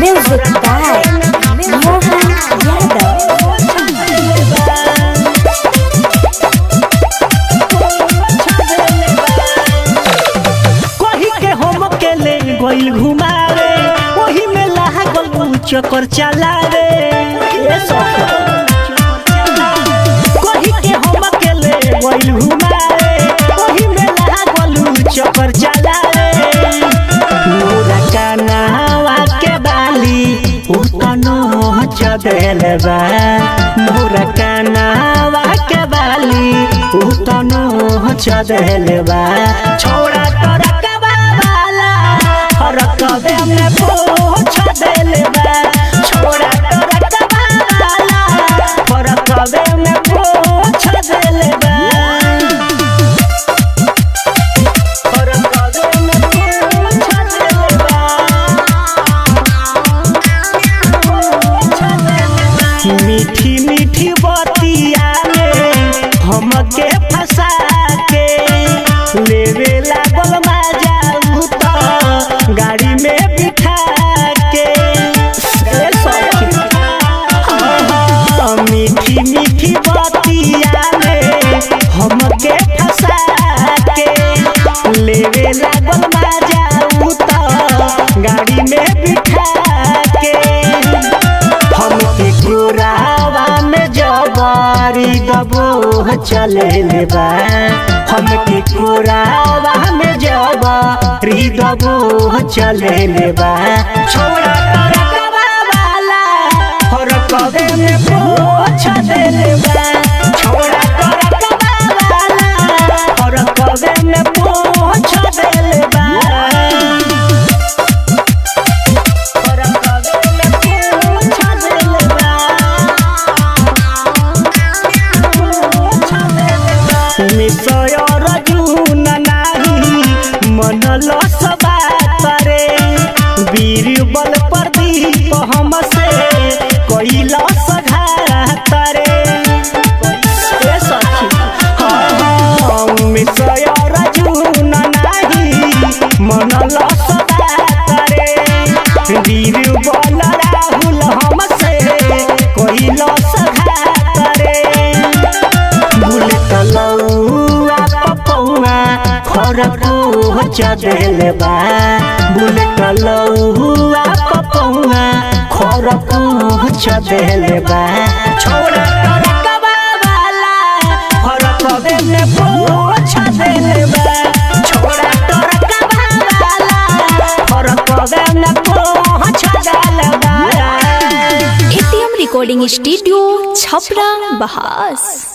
Music by Mohan Yadav। कही के हम के ले गइल घुमावे ओही में लागल चक्कर चलावे। कही के हम के ले गइल घुमावे ओही में लागल चक्कर चलावे। मोरा कानावा के बाली उतनो चदेले बा। मोरा कानावा के बाली उतनो चदेले बा। छोड़ा तोरा कबा वाला हर कबे में पोछ देले बा। छोड़ा तोरा कबा वाला हर कबे में पोछ देले बा। हर कबे में पोछ देले बा। मीठी मीठी बतिया में हमके फंसा के लेवे लागल मजा तो गाड़ी में बिठा के। मीठी मीठी बतिया में हमके फंसा के लेवे लागल मजा तो गाड़ी में बिठा के। हमके घुरावा में जबारी दबो चले ले बा। हमके घुरावा में जबारी दबो चले ले बा। छोड़ा तोरा कबा वाला हर कबे में पोछ देले बा। छोड़ा तोरा कबा वाला हर कबे में पोछ देले बा। निश्चय रजून नाही मनल सबा करे। बीरबल प्रदीप हमसे कैला सघात रे। निश्चय रजून नाही मनल सबा करे। बीरबल राहुल हमसे कैला सघात रे। चदेले बा। बुलेट लौआ पपौआ खरको चदेले बा। छोड़ा तोरा कबा वाला हर कबे में पोछ देले बा। छोड़ा तोरा कबा वाला हर कबे में पोछ देले बा। ATM recording studio Chhapra बहास।